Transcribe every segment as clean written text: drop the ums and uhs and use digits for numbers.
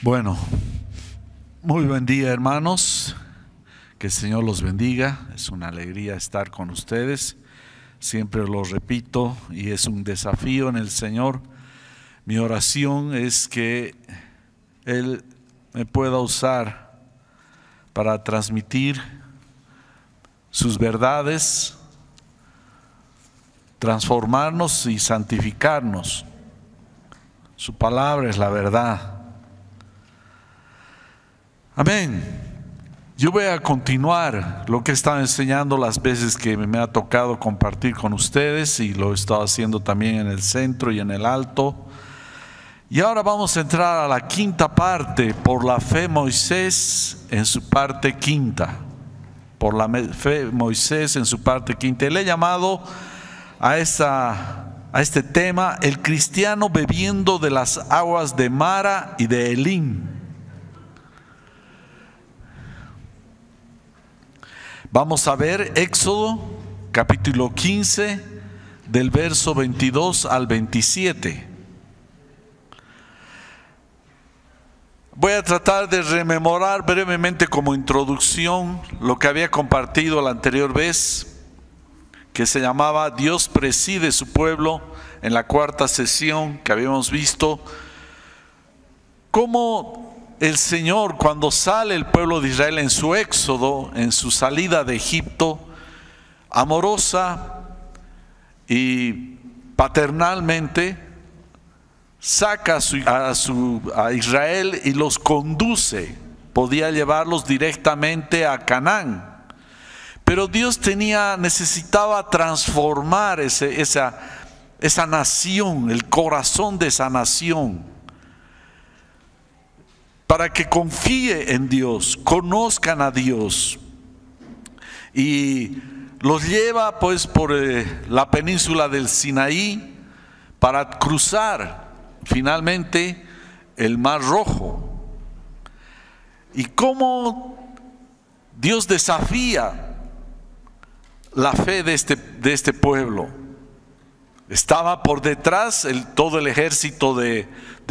Bueno, muy buen día, hermanos. Que el Señor los bendiga. Es una alegría estar con ustedes. Siempre lo repito y es un desafío en el Señor. Mi oración es que Él me pueda usar para transmitir sus verdades, transformarnos y santificarnos. Su palabra es la verdad. Amén. Yo voy a continuar lo que he estado enseñando las veces que me ha tocado compartir con ustedes, y lo he estado haciendo también en el centro y en el alto. Y ahora vamos a entrar a la quinta parte, por la fe Moisés en su parte quinta. Por la fe Moisés en su parte quinta. Le he llamado a este tema el cristiano bebiendo de las aguas de Mara y de Elim. Vamos a ver Éxodo capítulo 15 del verso 22 al 27. Voy a tratar de rememorar brevemente como introducción lo que había compartido la anterior vez, que se llamaba Dios preside su pueblo, en la cuarta sesión que habíamos visto cómo el Señor, cuando sale el pueblo de Israel en su éxodo, en su salida de Egipto, amorosa y paternalmente, saca a Israel y los conduce. Podía llevarlos directamente a Canaán, pero Dios necesitaba transformar esa nación, el corazón de esa nación, para que confíe en Dios, conozcan a Dios. Y los lleva pues por la península del Sinaí para cruzar finalmente el Mar Rojo. Y cómo Dios desafía la fe de este pueblo. Estaba por detrás todo el ejército de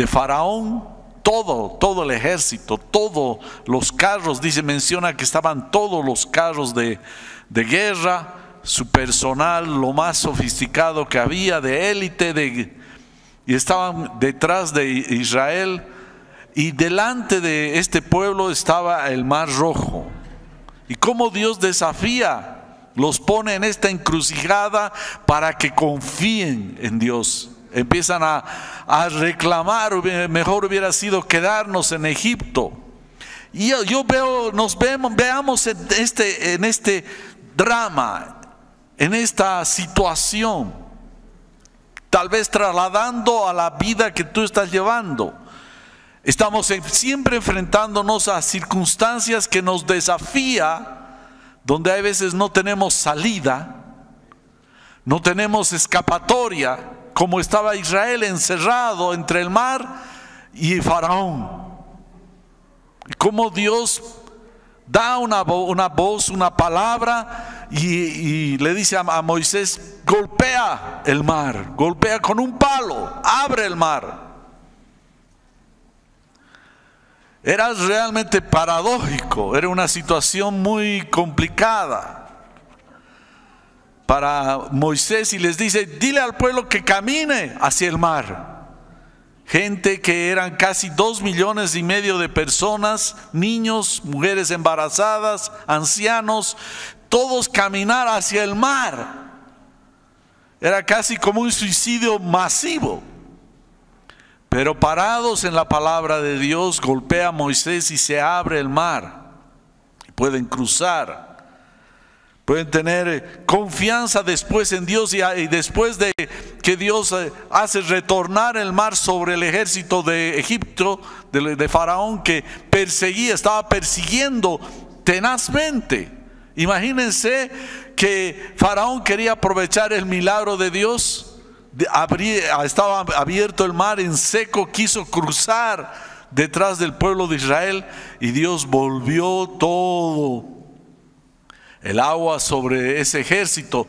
Faraón. Todo el ejército, todos los carros, menciona que estaban todos los carros de guerra, su personal, lo más sofisticado que había, de élite, y estaban detrás de Israel, y delante de este pueblo estaba el Mar Rojo. Y cómo Dios desafía, los pone en esta encrucijada para que confíen en Dios. Empiezan a reclamar, mejor hubiera sido quedarnos en Egipto. Y veamos en este drama, en esta situación, tal vez trasladando a la vida que tú estás llevando. Estamos siempre enfrentándonos a circunstancias que nos desafían, donde a veces no tenemos salida, no tenemos escapatoria, como estaba Israel encerrado entre el mar y Faraón. Y como Dios da una voz, una palabra, y le dice a Moisés: golpea el mar, golpea con un palo, abre el mar. Era realmente paradójico, era una situación muy complicada para Moisés, y les dice: dile al pueblo que camine hacia el mar. Gente que eran casi 2,5 millones de personas, niños, mujeres embarazadas, ancianos, todos caminar hacia el mar. Era casi como un suicidio masivo. Pero parados en la palabra de Dios, golpea a Moisés y se abre el mar. Pueden cruzar. Pueden tener confianza después en Dios, y después de que Dios hace retornar el mar sobre el ejército de Egipto, de Faraón, que estaba persiguiendo tenazmente. Imagínense que Faraón quería aprovechar el milagro de Dios. Estaba abierto el mar en seco, quiso cruzar detrás del pueblo de Israel, y Dios volvió todo el agua sobre ese ejército.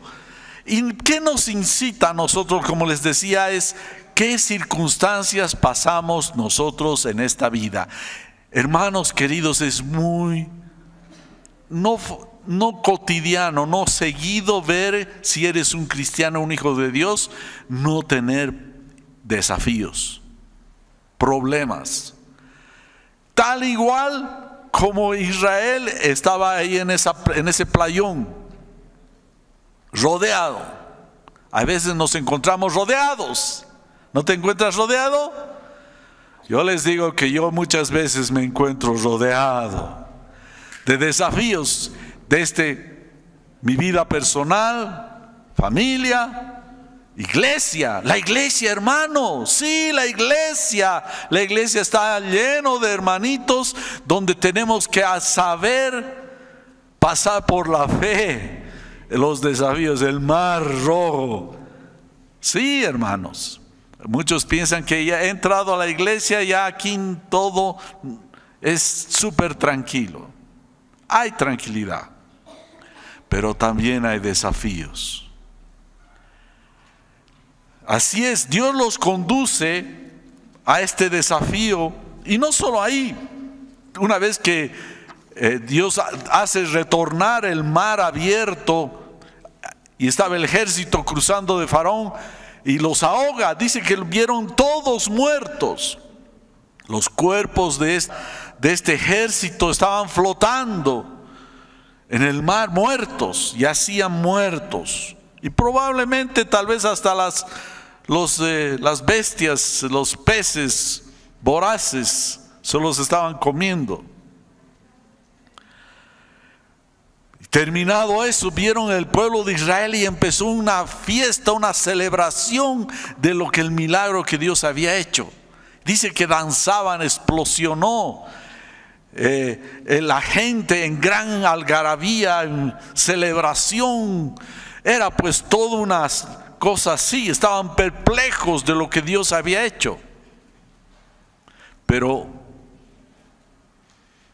¿Y qué nos incita a nosotros? Como les decía, es qué circunstancias pasamos nosotros en esta vida. Hermanos queridos, es muy no cotidiano, no seguido ver, si eres un cristiano, un hijo de Dios, no tener desafíos, problemas. Tal igual como Israel estaba ahí en ese playón, rodeado. A veces nos encontramos rodeados. ¿No te encuentras rodeado? Yo les digo que yo muchas veces me encuentro rodeado de desafíos desde mi vida personal, familia, iglesia. La iglesia, hermano, sí, la iglesia está lleno de hermanitos donde tenemos que saber pasar por la fe los desafíos del Mar Rojo. Sí, hermanos. Muchos piensan que ya he entrado a la iglesia, ya aquí todo es súper tranquilo. Hay tranquilidad, pero también hay desafíos. Así es, Dios los conduce a este desafío, y no solo ahí. Una vez que Dios hace retornar el mar abierto y estaba el ejército cruzando de Faraón y los ahoga, dice que vieron todos muertos. Los cuerpos de este ejército estaban flotando en el mar, muertos, yacían muertos, y probablemente tal vez hasta las bestias, los peces voraces se los estaban comiendo. Terminado eso, vieron el pueblo de Israel y empezó una fiesta, una celebración de lo que el milagro que Dios había hecho. Dice que danzaban, explosionó la gente en gran algarabía, en celebración. Era pues toda una cosa así, estaban perplejos de lo que Dios había hecho. Pero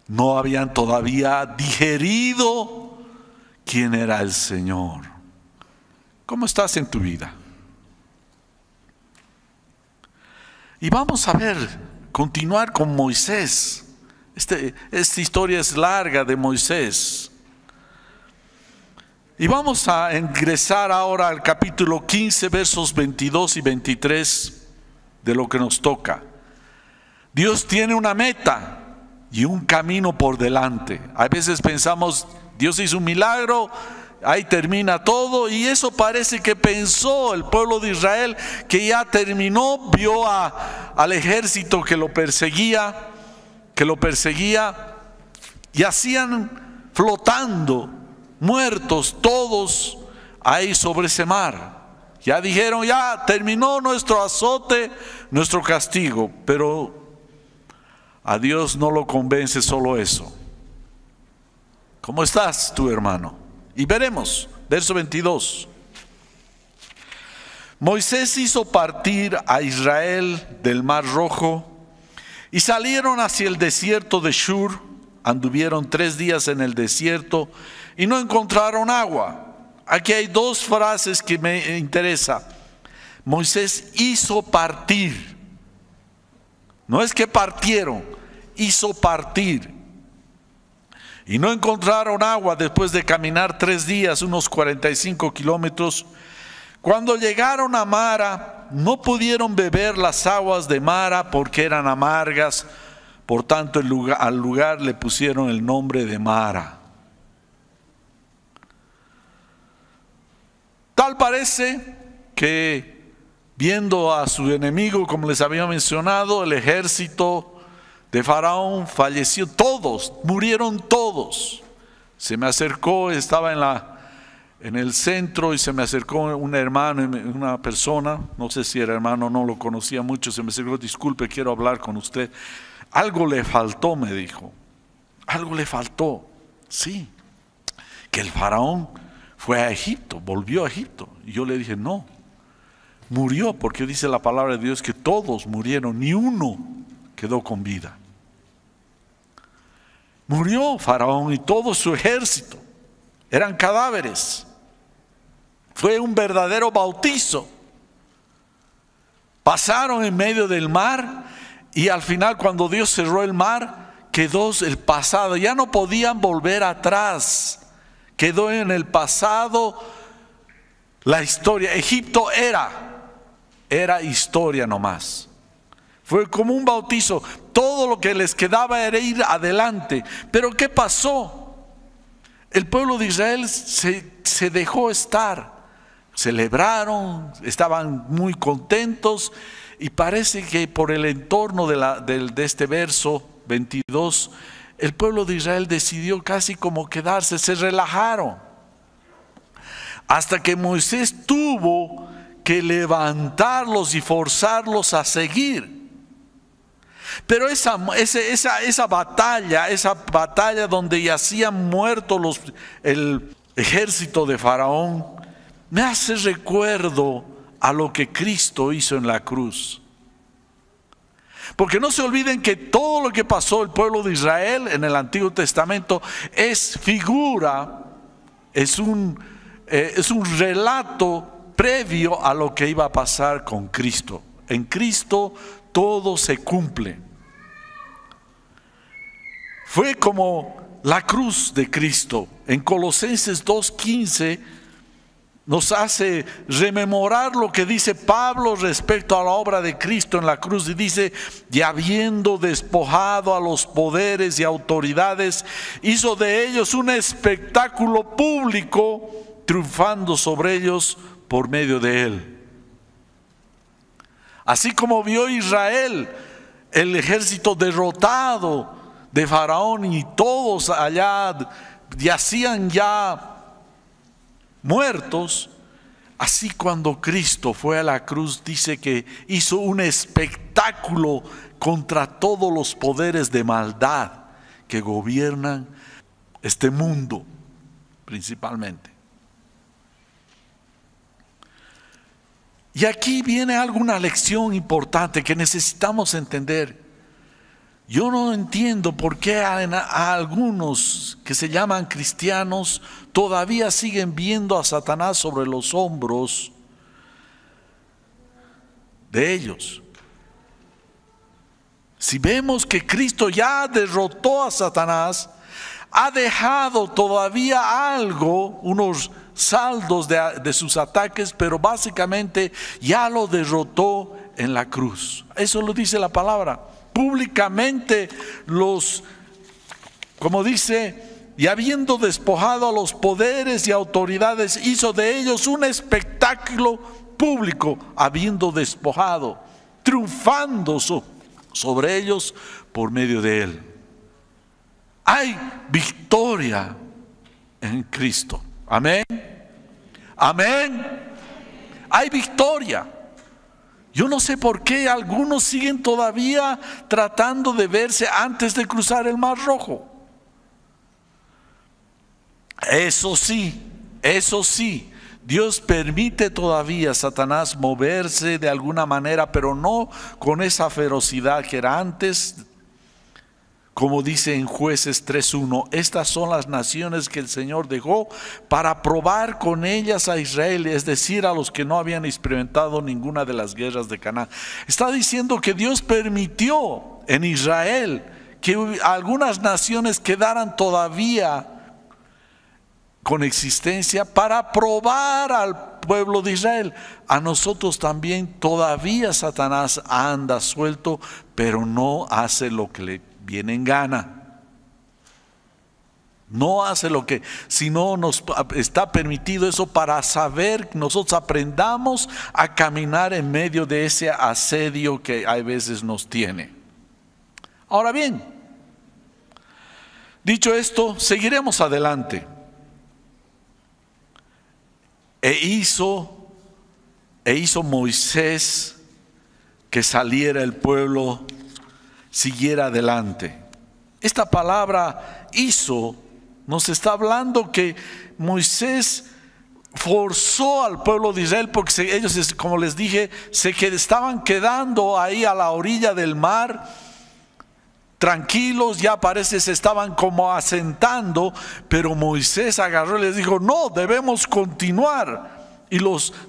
no habían todavía digerido quién era el Señor. ¿Cómo estás en tu vida? Y vamos a continuar con Moisés. Esta historia es larga de Moisés. Y vamos a ingresar ahora al capítulo 15, versos 22 y 23 de lo que nos toca. Dios tiene una meta y un camino por delante. A veces pensamos, Dios hizo un milagro, ahí termina todo, y eso parece que pensó el pueblo de Israel, que ya terminó. Vio al ejército que lo perseguía, y hacían flotando, muertos todos ahí sobre ese mar. Ya dijeron, ya terminó nuestro azote, nuestro castigo. Pero a Dios no lo convence solo eso. ¿Cómo estás tú, hermano? Y veremos, verso 22. Moisés hizo partir a Israel del Mar Rojo y salieron hacia el desierto de Shur. Anduvieron 3 días en el desierto y no encontraron agua. Aquí hay 2 frases que me interesan. Moisés hizo partir. No es que partieron, hizo partir. Y no encontraron agua después de caminar 3 días, unos 45 kilómetros. Cuando llegaron a Mara, no pudieron beber las aguas de Mara porque eran amargas. Por tanto, al lugar le pusieron el nombre de Mara. Tal parece que, viendo a su enemigo, como les había mencionado, el ejército de Faraón falleció, todos, murieron todos. Se me acercó, estaba en el centro, y se me acercó un hermano, una persona, no sé si era hermano, no lo conocía mucho. Se me acercó, disculpe, quiero hablar con usted. Algo le faltó, me dijo. Algo le faltó. Sí, que el Faraón fue a Egipto, volvió a Egipto. Y yo le dije, no, murió, porque dice la palabra de Dios que todos murieron, ni uno quedó con vida. Murió Faraón y todo su ejército, eran cadáveres. Fue un verdadero bautizo pasaron en medio del mar y al final, cuando Dios cerró el mar, quedó el pasado. Ya no podían volver atrás. Quedó en el pasado la historia. Egipto era historia nomás. Fue como un bautizo. Todo lo que les quedaba era ir adelante. Pero ¿qué pasó? El pueblo de Israel se dejó estar. Celebraron, estaban muy contentos, y parece que por el entorno de este verso 22, el pueblo de Israel decidió casi como quedarse, se relajaron. Hasta que Moisés tuvo que levantarlos y forzarlos a seguir. Pero esa batalla donde yacían muertos el ejército de Faraón, me hace recuerdo a lo que Cristo hizo en la cruz. Porque no se olviden que todo lo que pasó el pueblo de Israel en el Antiguo Testamento es figura, es un relato previo a lo que iba a pasar con Cristo. En Cristo todo se cumple. Fue como la cruz de Cristo. En Colosenses 2:15 nos hace rememorar lo que dice Pablo respecto a la obra de Cristo en la cruz, y dice: y habiendo despojado a los poderes y autoridades, hizo de ellos un espectáculo público, triunfando sobre ellos por medio de él. Así como vio Israel el ejército derrotado de Faraón y todos allá yacían ya muertos, así cuando Cristo fue a la cruz, dice que hizo un espectáculo contra todos los poderes de maldad que gobiernan este mundo principalmente. Y aquí viene alguna lección importante que necesitamos entender. Yo no entiendo por qué a algunos que se llaman cristianos todavía siguen viendo a Satanás sobre los hombros de ellos. Si vemos que Cristo ya derrotó a Satanás, ha dejado todavía algo, unos saldos de sus ataques, pero básicamente ya lo derrotó en la cruz. Eso lo dice la palabra. Públicamente como dice, y habiendo despojado a los poderes y autoridades, hizo de ellos un espectáculo público, habiendo despojado, triunfando sobre ellos por medio de él. Hay victoria en Cristo. Amén. Amén. Hay victoria. Yo no sé por qué algunos siguen todavía tratando de verse antes de cruzar el Mar Rojo. Eso sí, Dios permite todavía a Satanás moverse de alguna manera, pero no con esa ferocidad que era antes. Como dice en Jueces 3:1, estas son las naciones que el Señor dejó para probar con ellas a Israel, es decir, a los que no habían experimentado ninguna de las guerras de Canaán. Está diciendo que Dios permitió en Israel que algunas naciones quedaran todavía con existencia para probar al pueblo de Israel. A nosotros también todavía Satanás anda suelto, pero no hace lo que le viene en gana. No hace lo que, sino nos está permitido eso para saber que nosotros aprendamos a caminar en medio de ese asedio que a veces nos tiene. Ahora bien, dicho esto, seguiremos adelante. E hizo Moisés que saliera el pueblo, siguiera adelante. Esta palabra hizo nos está hablando que Moisés forzó al pueblo de Israel, porque ellos, como les dije, estaban quedando ahí a la orilla del mar, tranquilos, ya parece se estaban como asentando, pero Moisés agarró y les dijo: no, debemos continuar, y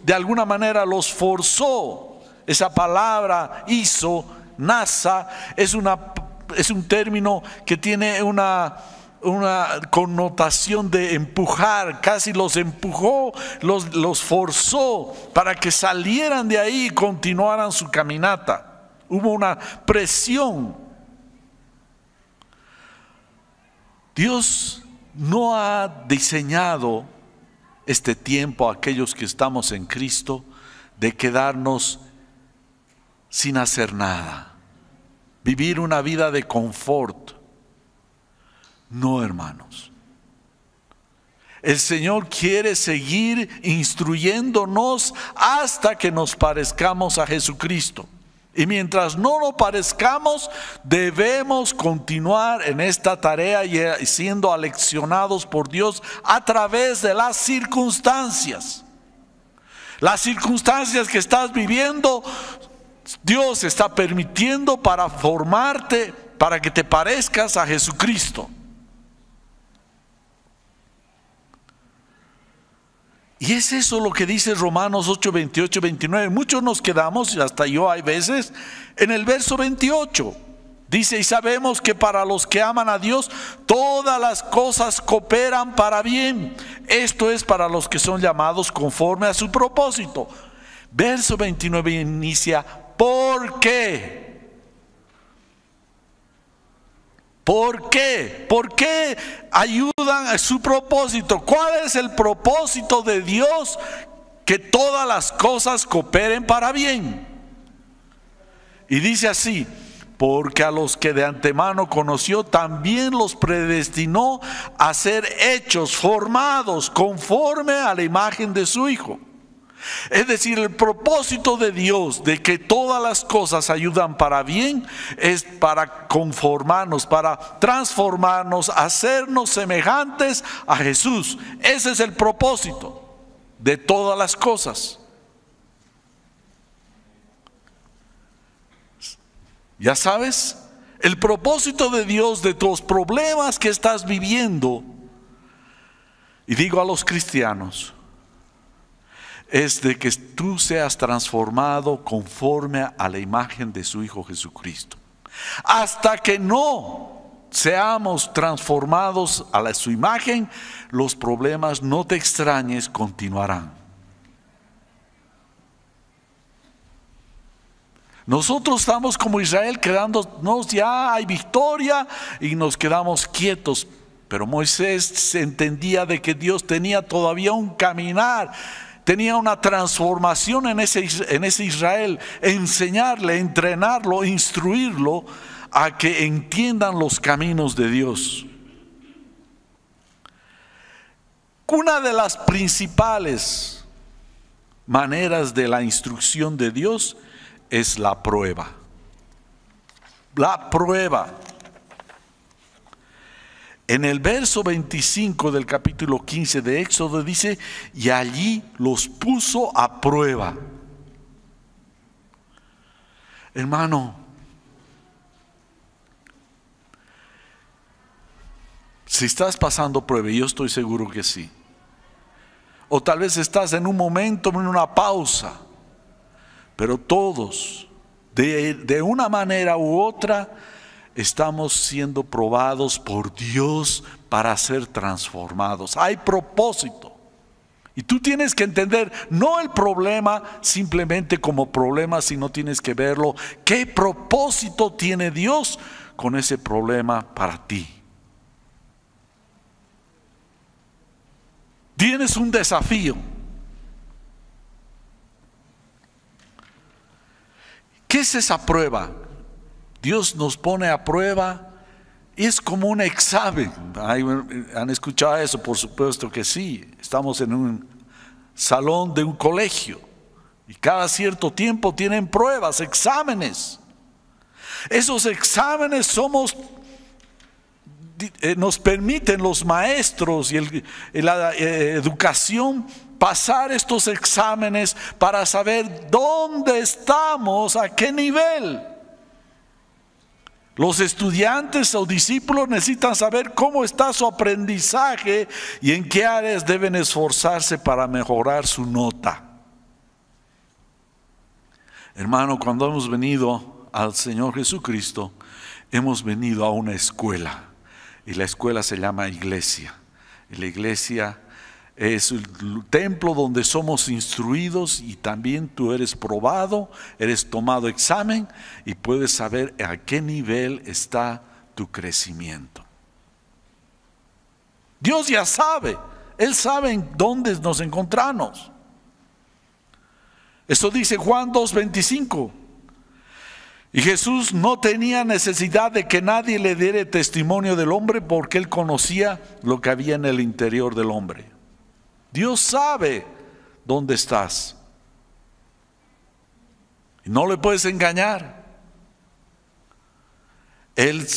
de alguna manera los forzó. Esa palabra hizo, nasa, es un término que tiene una connotación de empujar. Casi los empujó, los forzó para que salieran de ahí y continuaran su caminata. Hubo una presión. Dios no ha diseñado este tiempo a aquellos que estamos en Cristo de quedarnos sin hacer nada, vivir una vida de confort. No, hermanos. El Señor quiere seguir instruyéndonos hasta que nos parezcamos a Jesucristo. Y mientras no nos parezcamos, debemos continuar en esta tarea y siendo aleccionados por Dios a través de las circunstancias. Las circunstancias que estás viviendo, Dios está permitiendo para formarte, para que te parezcas a Jesucristo. Y es eso lo que dice Romanos 8, 28, 29. Muchos nos quedamos, y hasta yo hay veces, en el verso 28. Dice, y sabemos que para los que aman a Dios, todas las cosas cooperan para bien. Esto es para los que son llamados conforme a su propósito. Verso 29 inicia, ¿por qué? ¿Por qué? ¿Por qué ayudan a su propósito? ¿Cuál es el propósito de Dios? Que todas las cosas cooperen para bien. Y dice así, porque a los que de antemano conoció, también los predestinó a ser hechos, formados conforme a la imagen de su Hijo. Es decir, el propósito de Dios de que todas las cosas ayudan para bien es para conformarnos, para transformarnos, hacernos semejantes a Jesús. Ese es el propósito de todas las cosas. Ya sabes, el propósito de Dios de tus problemas que estás viviendo, y digo a los cristianos, es de que tú seas transformado conforme a la imagen de su Hijo Jesucristo. Hasta que no seamos transformados a su imagen, los problemas, no te extrañes, continuarán. Nosotros estamos como Israel quedándonos, ya hay victoria y nos quedamos quietos. Pero Moisés se entendía de que Dios tenía todavía un caminar, tenía una transformación en ese Israel, enseñarle, entrenarlo, instruirlo a que entiendan los caminos de Dios. Una de las principales maneras de la instrucción de Dios es la prueba. La prueba. En el verso 25 del capítulo 15 de Éxodo dice, y allí los puso a prueba. Hermano, si estás pasando prueba, y yo estoy seguro que sí, o tal vez estás en un momento, en una pausa, pero todos, de una manera u otra, estamos siendo probados por Dios para ser transformados. Hay propósito. Y tú tienes que entender, no el problema simplemente como problema, sino tienes que verlo. ¿Qué propósito tiene Dios con ese problema para ti? Tienes un desafío. ¿Qué es esa prueba? Dios nos pone a prueba y es como un examen. ¿Han escuchado eso? Por supuesto que sí. Estamos en un salón de un colegio y cada cierto tiempo tienen pruebas, exámenes. Esos exámenes nos permiten los maestros y la educación pasar estos exámenes para saber dónde estamos, a qué nivel. Los estudiantes o discípulos necesitan saber cómo está su aprendizaje y en qué áreas deben esforzarse para mejorar su nota. Hermano, cuando hemos venido al Señor Jesucristo, hemos venido a una escuela. Y la escuela se llama iglesia. Y la iglesia es el templo donde somos instruidos y también tú eres probado, eres tomado examen y puedes saber a qué nivel está tu crecimiento. Dios ya sabe, Él sabe en dónde nos encontramos. Eso dice Juan 2:25. Y Jesús no tenía necesidad de que nadie le diera testimonio del hombre porque Él conocía lo que había en el interior del hombre. Dios sabe dónde estás. Y no le puedes engañar. Él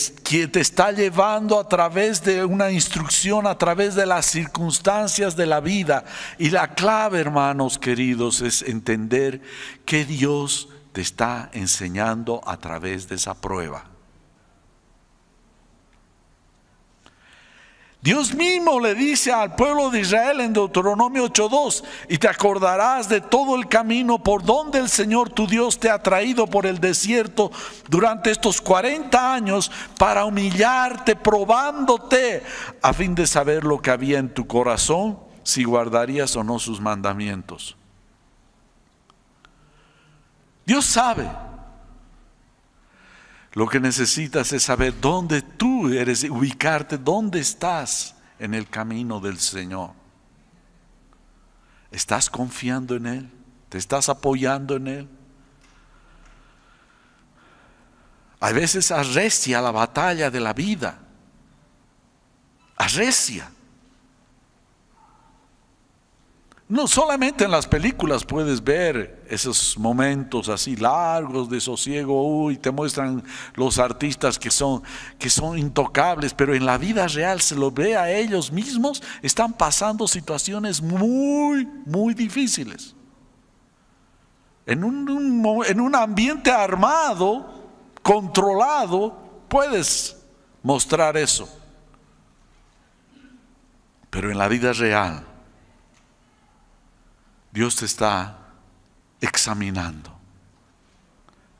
te está llevando a través de una instrucción, a través de las circunstancias de la vida. Y la clave, hermanos queridos, es entender que Dios te está enseñando a través de esa prueba. Dios mismo le dice al pueblo de Israel en Deuteronomio 8:2: y te acordarás de todo el camino por donde el Señor tu Dios te ha traído por el desierto durante estos 40 años para humillarte, probándote, a fin de saber lo que había en tu corazón, si guardarías o no sus mandamientos. Dios sabe. Lo que necesitas es saber dónde tú eres, ubicarte, dónde estás en el camino del Señor. ¿Estás confiando en Él? ¿Te estás apoyando en Él? A veces arrecia la batalla de la vida. Arrecia. No solamente en las películas puedes ver esos momentos así largos de sosiego, te muestran los artistas que son intocables, pero en la vida real se lo ve a ellos mismos, están pasando situaciones muy, muy difíciles. En un ambiente armado, controlado, puedes mostrar eso. Pero en la vida real, Dios te está examinando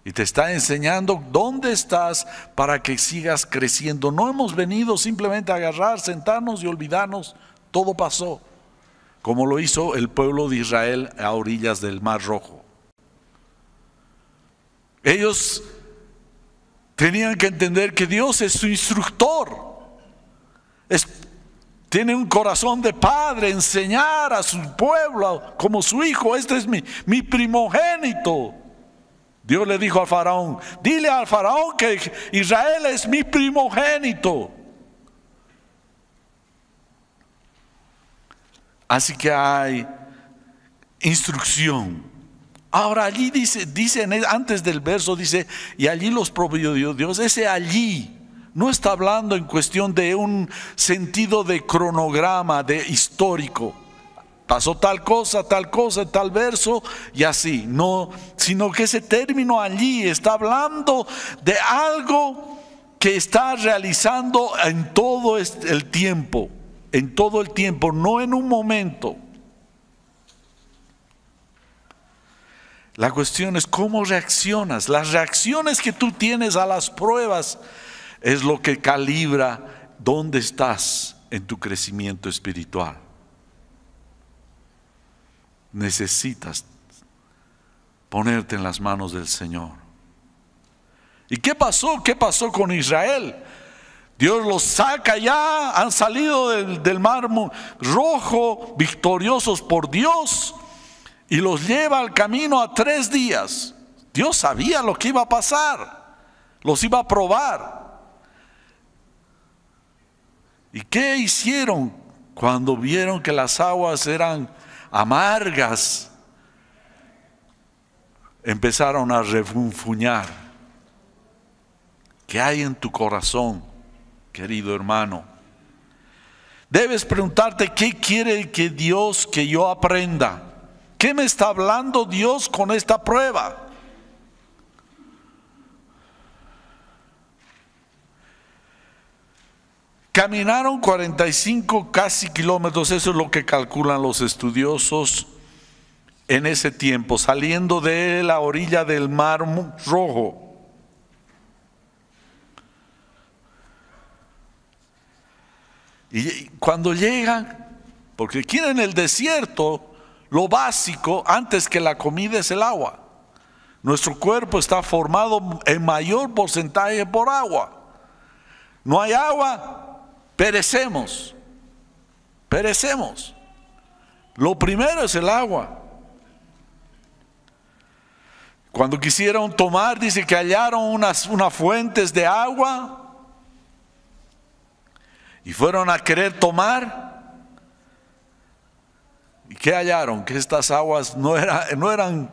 y te está enseñando dónde estás para que sigas creciendo. No hemos venido simplemente a agarrar, sentarnos y olvidarnos, todo pasó, como lo hizo el pueblo de Israel a orillas del Mar Rojo. Ellos tenían que entender que Dios es su instructor, tiene un corazón de padre, enseñar a su pueblo como su hijo. Este es mi primogénito. Dios le dijo al faraón: dile al faraón que Israel es mi primogénito. Así que hay instrucción. Ahora allí dice antes del verso dice: y allí los proveyó Dios. Ese allí no está hablando en cuestión de un sentido de cronograma, de histórico. Pasó tal cosa, tal verso y así. No, sino que ese término allí está hablando de algo que está realizando en todo el tiempo. En todo el tiempo, no en un momento. La cuestión es cómo reaccionas. Las reacciones que tú tienes a las pruebas es lo que calibra dónde estás en tu crecimiento espiritual. Necesitas ponerte en las manos del Señor. ¿Y qué pasó? ¿Qué pasó con Israel? Dios los saca ya, han salido del Mar Rojo victoriosos por Dios y los lleva al camino a 3 días. Dios sabía lo que iba a pasar, los iba a probar. ¿Y qué hicieron cuando vieron que las aguas eran amargas? Empezaron a refunfuñar. ¿Qué hay en tu corazón, querido hermano? Debes preguntarte: ¿qué quiere que Dios que yo aprenda? ¿Qué me está hablando Dios con esta prueba? Caminaron 45 casi kilómetros, eso es lo que calculan los estudiosos, en ese tiempo, saliendo de la orilla del Mar Rojo. Y cuando llegan, porque aquí en el desierto, lo básico antes que la comida es el agua. Nuestro cuerpo está formado en mayor porcentaje por agua. No hay agua, perecemos. Perecemos. Lo primero es el agua. Cuando quisieron tomar, dice que hallaron unas fuentes de agua y fueron a querer tomar. ¿Y qué hallaron? Que estas aguas no eran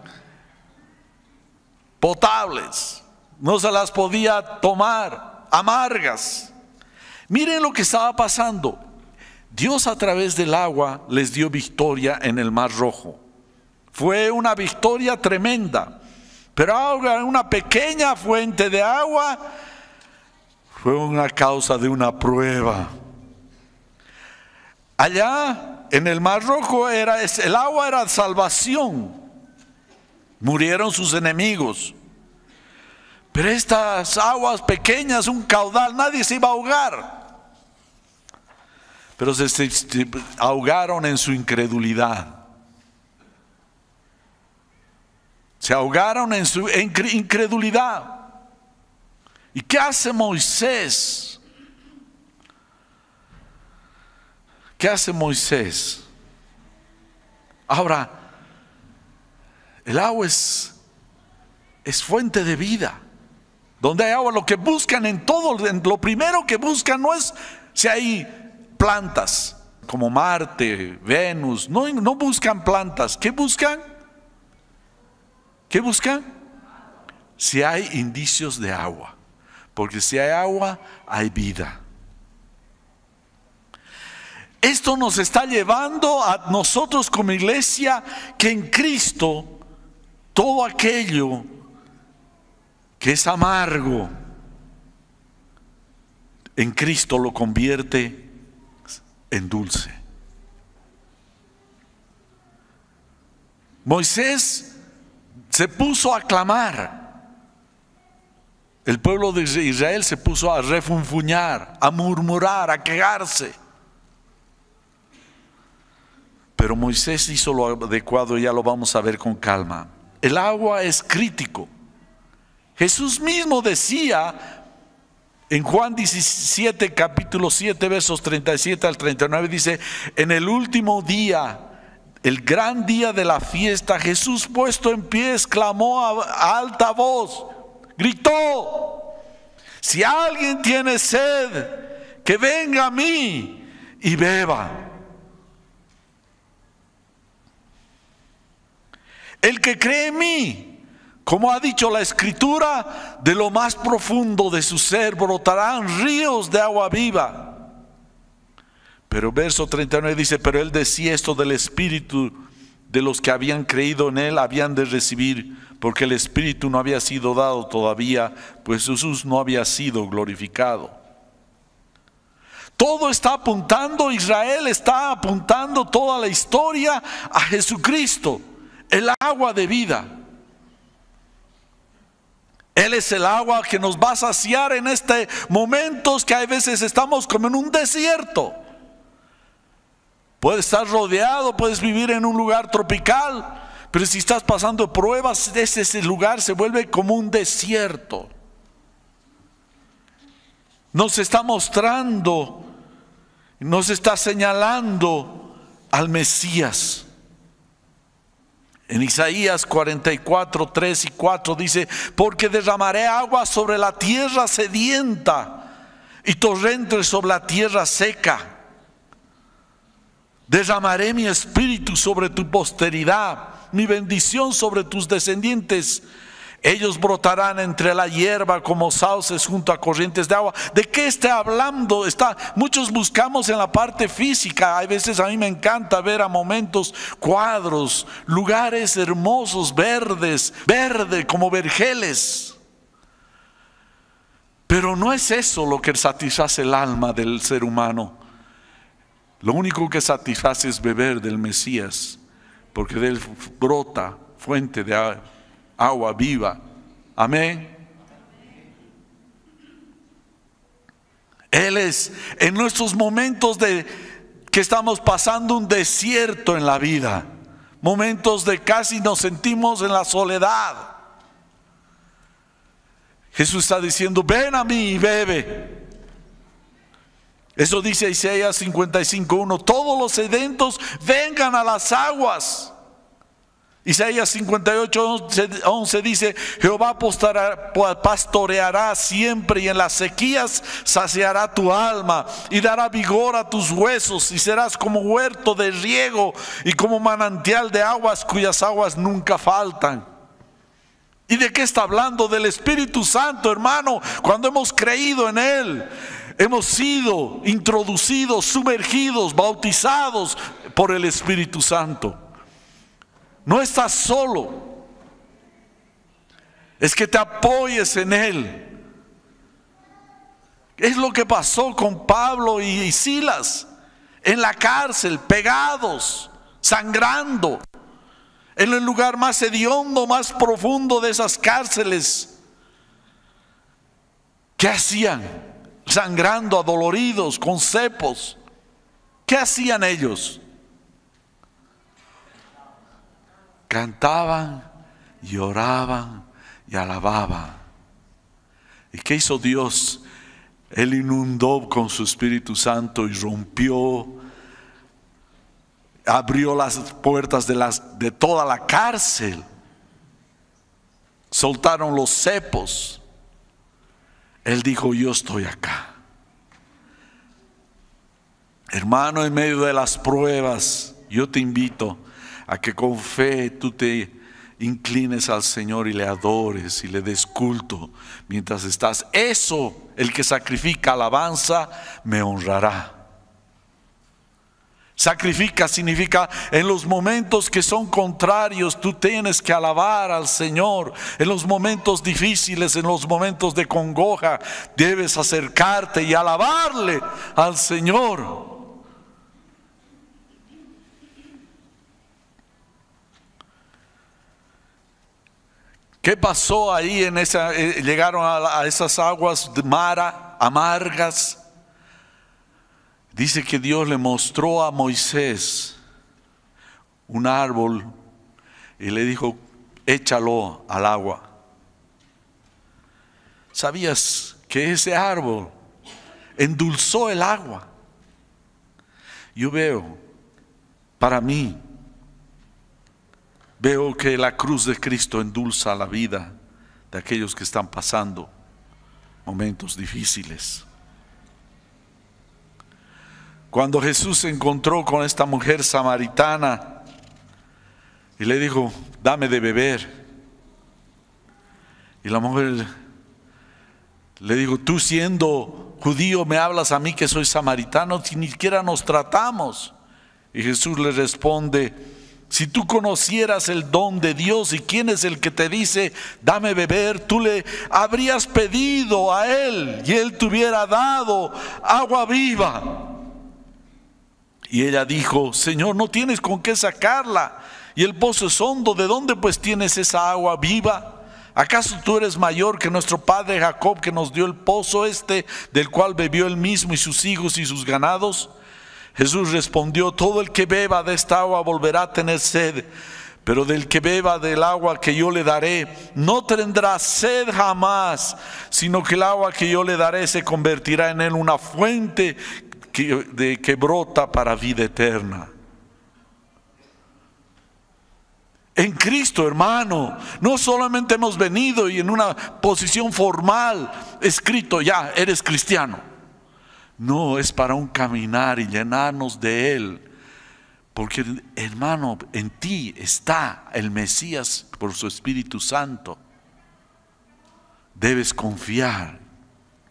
potables, no se las podía tomar, amargas. Miren lo que estaba pasando. Dios a través del agua les dio victoria en el Mar Rojo. Fue una victoria tremenda. Pero ahora una pequeña fuente de agua fue una causa de una prueba. Allá en el Mar Rojo el agua era salvación. Murieron sus enemigos. Pero estas aguas pequeñas, un caudal, nadie se iba a ahogar. Pero se ahogaron en su incredulidad. Se ahogaron en su incredulidad. ¿Y qué hace Moisés? ¿Qué hace Moisés? Ahora, el agua es fuente de vida. Donde hay agua, lo que buscan lo primero que buscan no es si hay plantas, como Marte, Venus, no buscan plantas. ¿Qué buscan? ¿Qué buscan? Si hay indicios de agua. Porque si hay agua, hay vida. Esto nos está llevando a nosotros como iglesia que en Cristo todo aquello que es amargo, en Cristo lo convierte en dulce. Moisés se puso a clamar. El pueblo de Israel se puso a refunfuñar, a murmurar, a quejarse. Pero Moisés hizo lo adecuado y ya lo vamos a ver con calma. El agua es crítico. Jesús mismo decía en Juan 17, capítulo 7, versos 37 al 39, dice: en el último día, el gran día de la fiesta, Jesús puesto en pie exclamó a alta voz, gritó: si alguien tiene sed, que venga a mí y beba. El que cree en mí, como ha dicho la Escritura, de lo más profundo de su ser brotarán ríos de agua viva. Pero verso 39 dice: pero él decía esto del Espíritu de los que habían creído en él habían de recibir, porque el Espíritu no había sido dado todavía, pues Jesús no había sido glorificado. Todo está apuntando, Israel está apuntando toda la historia a Jesucristo, el agua de vida. Él es el agua que nos va a saciar en momentos que a veces estamos como en un desierto. Puedes estar rodeado, puedes vivir en un lugar tropical, pero si estás pasando pruebas, ese lugar se vuelve como un desierto. Nos está mostrando, nos está señalando al Mesías. En Isaías 44, 3 y 4 dice: porque derramaré agua sobre la tierra sedienta y torrentes sobre la tierra seca. Derramaré mi espíritu sobre tu posteridad, mi bendición sobre tus descendientes. Ellos brotarán entre la hierba como sauces junto a corrientes de agua. ¿De qué está hablando? Muchos buscamos en la parte física. Hay veces a mí me encanta ver a momentos cuadros, lugares hermosos, verdes como vergeles. Pero no es eso lo que satisface el alma del ser humano. Lo único que satisface es beber del Mesías, porque de él brota fuente de agua viva. Amén. Él es en nuestros momentos de que estamos pasando un desierto en la vida, momentos de casi nos sentimos en la soledad. Jesús está diciendo: ven a mí y bebe. Eso dice Isaías 55:1. Todos los sedientos vengan a las aguas. Isaías 58:11 dice: Jehová pastoreará siempre, y en las sequías saciará tu alma y dará vigor a tus huesos, y serás como huerto de riego y como manantial de aguas cuyas aguas nunca faltan. ¿Y de qué está hablando? Del Espíritu Santo, hermano. Cuando hemos creído en Él, hemos sido introducidos, sumergidos, bautizados por el Espíritu Santo. No estás solo, es que te apoyes en Él. Es lo que pasó con Pablo y Silas en la cárcel, pegados, sangrando, en el lugar más hediondo, más profundo de esas cárceles. ¿Qué hacían? Sangrando, adoloridos, con cepos. ¿Qué hacían ellos? Cantaban y oraban y alababan. ¿Y qué hizo Dios? Él inundó con su Espíritu Santo y rompió, abrió las puertas de toda la cárcel. Soltaron los cepos. Él dijo: yo estoy acá. Hermano, en medio de las pruebas, yo te invito a que con fe tú te inclines al Señor y le adores y le des culto mientras estás. Eso, el que sacrifica alabanza, me honrará. Sacrifica significa en los momentos que son contrarios, tú tienes que alabar al Señor. En los momentos difíciles, en los momentos de congoja, debes acercarte y alabarle al Señor. ¿Qué pasó ahí en esa? Llegaron a esas aguas de Mara, amargas. Dice que Dios le mostró a Moisés un árbol y le dijo: échalo al agua. ¿Sabías que ese árbol endulzó el agua? Yo veo, para mí, veo que la cruz de Cristo endulza la vida de aquellos que están pasando momentos difíciles. Cuando Jesús se encontró con esta mujer samaritana y le dijo: dame de beber, y la mujer le dijo: tú siendo judío me hablas a mí que soy samaritano, si ni siquiera nos tratamos. Y Jesús le responde: si tú conocieras el don de Dios y quién es el que te dice dame beber, tú le habrías pedido a Él y Él te hubiera dado agua viva. Y ella dijo: Señor, no tienes con qué sacarla y el pozo es hondo. ¿De dónde pues tienes esa agua viva? ¿Acaso tú eres mayor que nuestro padre Jacob, que nos dio el pozo del cual bebió él mismo y sus hijos y sus ganados? Jesús respondió: todo el que beba de esta agua volverá a tener sed, pero del que beba del agua que yo le daré no tendrá sed jamás, sino que el agua que yo le daré se convertirá en él una fuente que brota para vida eterna. En Cristo, hermano, no solamente hemos venido y en una posición formal escrito: ya eres cristiano. No, es para un caminar y llenarnos de Él. Porque, hermano, en ti está el Mesías por su Espíritu Santo. Debes confiar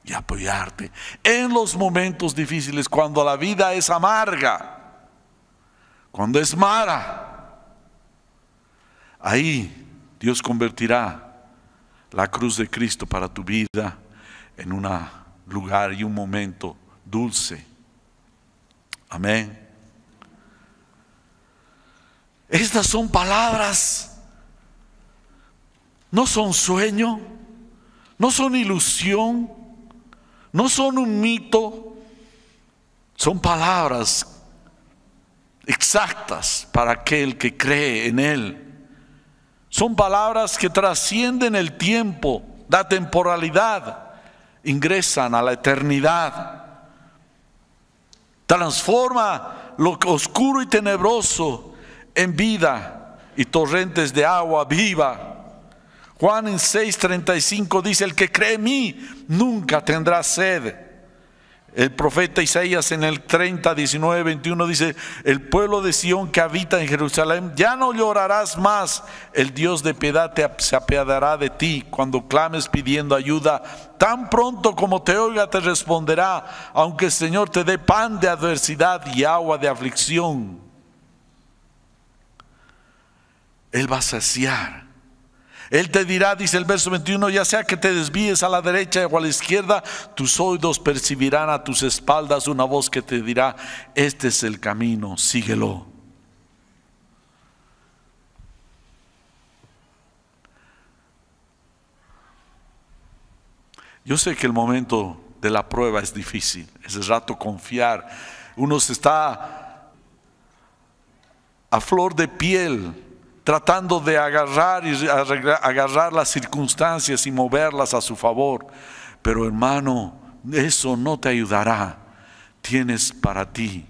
y apoyarte en los momentos difíciles, cuando la vida es amarga, cuando es mara. Ahí Dios convertirá la cruz de Cristo para tu vida en un lugar y un momento dulce. Amén. Estas son palabras, no son sueño, no son ilusión, no son un mito, son palabras exactas para aquel que cree en Él. Son palabras que trascienden el tiempo, la temporalidad, ingresan a la eternidad. Transforma lo oscuro y tenebroso en vida y torrentes de agua viva. Juan en 6:35 dice: el que cree en mí nunca tendrá sed. El profeta Isaías en el 30:19-21 dice: el pueblo de Sión que habita en Jerusalén, ya no llorarás más, el Dios de piedad se apiadará de ti. Cuando clames pidiendo ayuda, tan pronto como te oiga te responderá, aunque el Señor te dé pan de adversidad y agua de aflicción. Él va a saciar. Él te dirá, dice el verso 21, ya sea que te desvíes a la derecha o a la izquierda, tus oídos percibirán a tus espaldas una voz que te dirá: este es el camino, síguelo. Yo sé que el momento de la prueba es difícil, es el rato confiar. Uno se está a flor de piel, tratando de agarrar las circunstancias y moverlas a su favor. Pero hermano, eso no te ayudará. Tienes para ti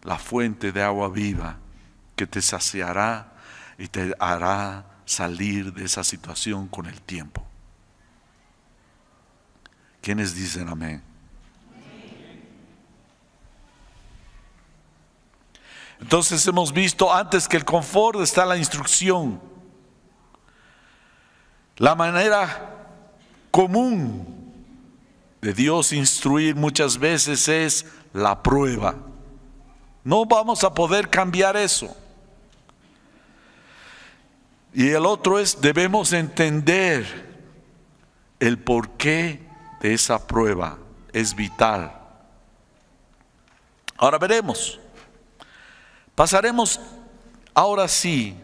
la fuente de agua viva que te saciará y te hará salir de esa situación con el tiempo. ¿Quiénes dicen amén? Entonces hemos visto, antes que el confort está la instrucción. La manera común de Dios instruir muchas veces es la prueba. No vamos a poder cambiar eso. Y el otro es, debemos entender el porqué de esa prueba. Es vital. Ahora veremos. Pasaremos ahora sí,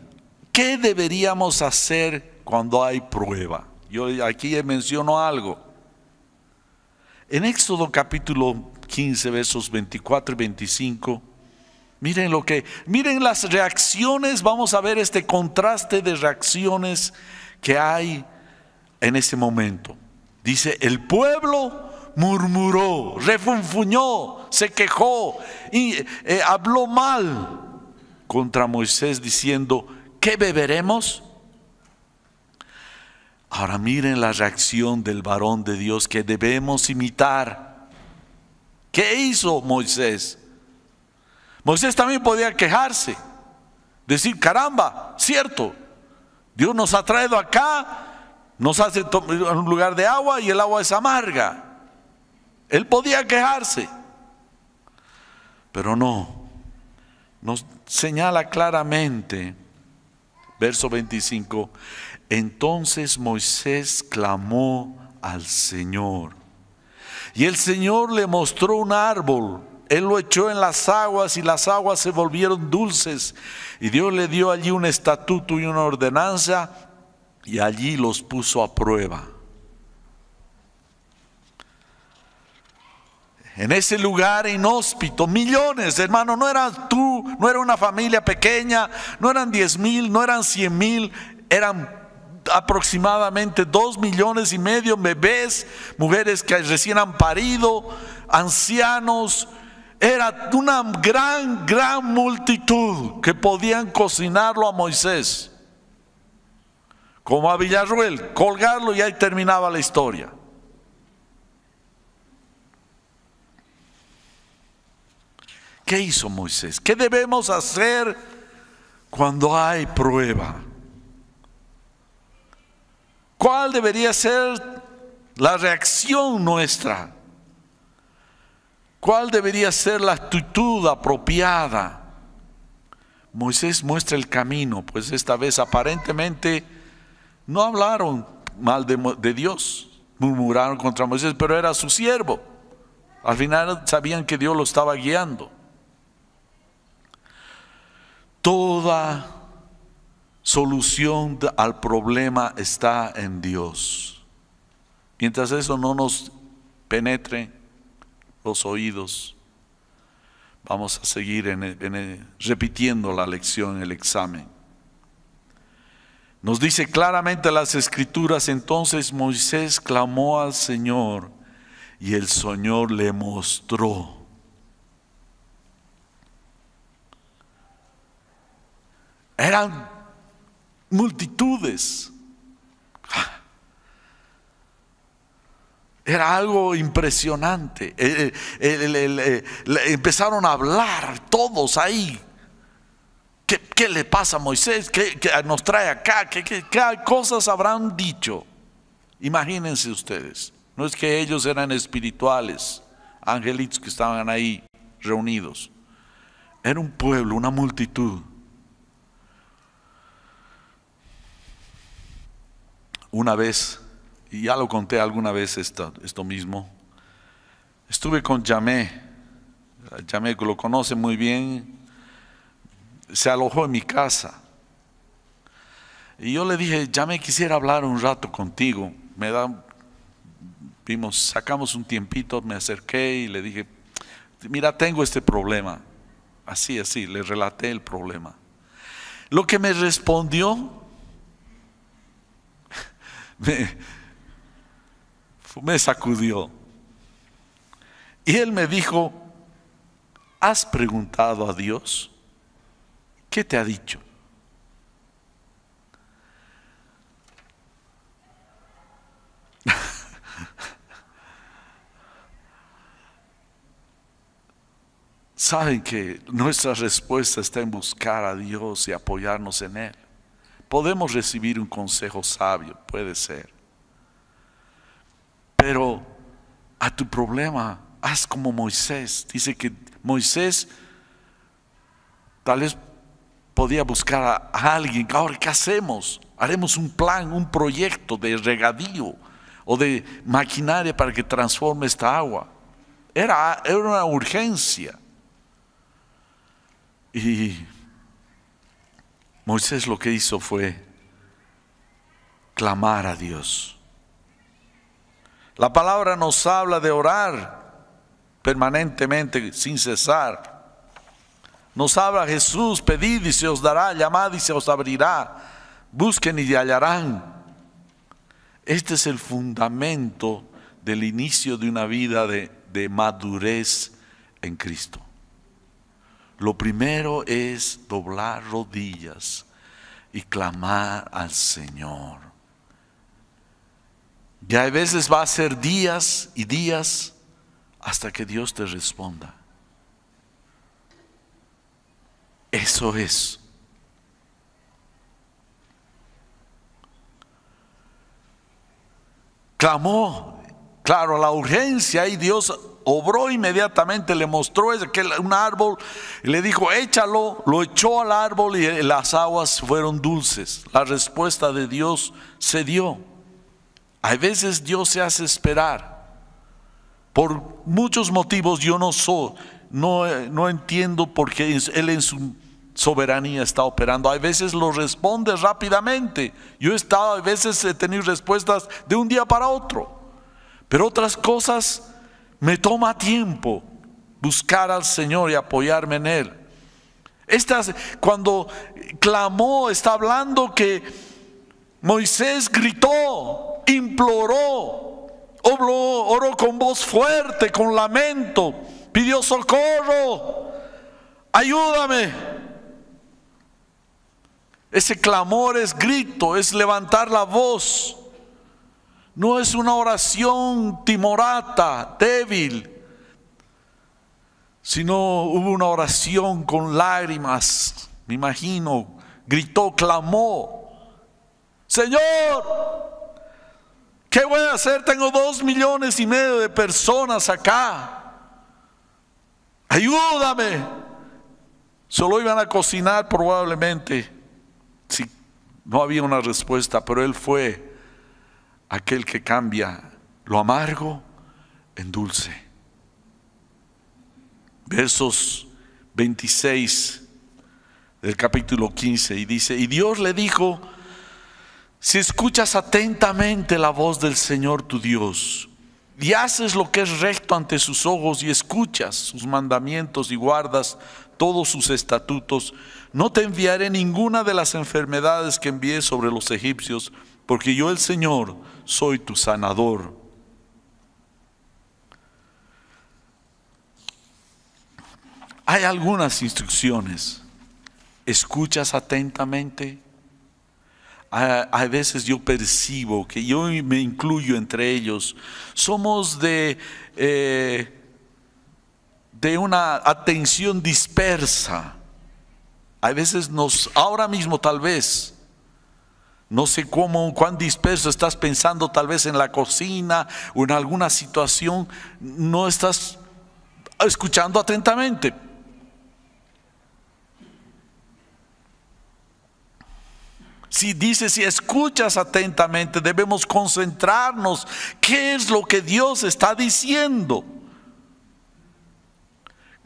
¿qué deberíamos hacer cuando hay prueba? Yo aquí menciono algo. En Éxodo capítulo 15, versos 24 y 25, miren las reacciones, vamos a ver este contraste de reacciones que hay en ese momento. Dice: el pueblo murmuró, refunfuñó, se quejó y habló mal contra Moisés diciendo: ¿qué beberemos? Ahora miren la reacción del varón de Dios que debemos imitar. ¿Qué hizo Moisés? Moisés también podía quejarse, decir: caramba, cierto, Dios nos ha traído acá, nos hace un lugar de agua y el agua es amarga. Él podía quejarse, pero no. Nos señala claramente, verso 25: entonces Moisés clamó al Señor, y el Señor le mostró un árbol. Él lo echó en las aguas y las aguas se volvieron dulces, y Dios le dio allí un estatuto y una ordenanza, y allí los puso a prueba. En ese lugar inhóspito, millones, hermano, no eras tú, no era una familia pequeña, no eran 10,000, no eran 100,000, eran aproximadamente 2,5 millones bebés, mujeres que recién han parido, ancianos. Era una gran multitud que podían cocinarlo a Moisés, como a Villarruel, colgarlo y ahí terminaba la historia. ¿Qué hizo Moisés? ¿Qué debemos hacer cuando hay prueba? ¿Cuál debería ser la reacción nuestra? ¿Cuál debería ser la actitud apropiada? Moisés muestra el camino, pues esta vez aparentemente no hablaron mal de Dios, murmuraron contra Moisés, pero era su siervo. Al final sabían que Dios lo estaba guiando. Toda solución al problema está en Dios. Mientras eso no nos penetre los oídos, vamos a seguir repitiendo la lección, el examen. Nos dice claramente las Escrituras: entonces Moisés clamó al Señor y el Señor le mostró. Eran multitudes. Era algo impresionante. Empezaron a hablar todos ahí. ¿Qué le pasa a Moisés? ¿Qué nos trae acá? ¿Qué cosas habrán dicho? Imagínense ustedes. No es que ellos eran espirituales, angelitos que estaban ahí reunidos. Era un pueblo, una multitud. Una vez, y ya lo conté alguna vez esto mismo, estuve con Yamé, que lo conoce muy bien, se alojó en mi casa. Y yo le dije: Yamé, quisiera hablar un rato contigo. Sacamos un tiempito, me acerqué y le dije: mira, tengo este problema. Así, le relaté el problema. Lo que me respondió me sacudió. Y él me dijo: ¿has preguntado a Dios? ¿Qué te ha dicho? Saben que nuestra respuesta está en buscar a Dios y apoyarnos en Él. Podemos recibir un consejo sabio, puede ser. Pero a tu problema, haz como Moisés. Dice que Moisés tal vez podía buscar a alguien. Ahora, ¿qué hacemos? Haremos un plan, un proyecto de regadío o de maquinaria para que transforme esta agua. Era una urgencia. Y Moisés lo que hizo fue clamar a Dios. La palabra nos habla de orar permanentemente, sin cesar. Nos habla Jesús: pedid y se os dará, llamad y se os abrirá, busquen y hallarán. Este es el fundamento del inicio de una vida de madurez en Cristo. Lo primero es doblar rodillas y clamar al Señor. Y a veces va a ser días y días hasta que Dios te responda. Eso es. Clamó, claro, la urgencia, y Dios obró inmediatamente, le mostró un árbol, y le dijo: échalo. Lo echó al árbol y las aguas fueron dulces. La respuesta de Dios se dio. A veces Dios se hace esperar por muchos motivos. Yo no entiendo por qué Él en su soberanía está operando. A veces lo responde rápidamente. A veces he tenido respuestas de un día para otro, pero otras cosas me toma tiempo buscar al Señor y apoyarme en Él. Cuando clamó, está hablando que Moisés gritó, imploró, oró con voz fuerte, con lamento, pidió socorro, ayúdame. Ese clamor es grito, es levantar la voz. No es una oración timorata, débil, sino hubo una oración con lágrimas, me imagino. Gritó, clamó: Señor, ¿qué voy a hacer? Tengo 2,5 millones de personas acá. Ayúdame. Solo iban a cocinar probablemente, si no había una respuesta, pero Él fue aquel que cambia lo amargo en dulce. Versos 26 del capítulo 15, y dice: y Dios le dijo: si escuchas atentamente la voz del Señor tu Dios, y haces lo que es recto ante sus ojos, y escuchas sus mandamientos y guardas todos sus estatutos, no te enviaré ninguna de las enfermedades que envié sobre los egipcios, porque yo, el Señor, soy tu sanador. Hay algunas instrucciones. ¿Escuchas atentamente? A veces yo percibo que yo me incluyo entre ellos. Somos de una atención dispersa. A veces ahora mismo tal vez, no sé cuán disperso estás pensando, tal vez en la cocina o en alguna situación, no estás escuchando atentamente. Si escuchas atentamente, debemos concentrarnos. ¿Qué es lo que Dios está diciendo?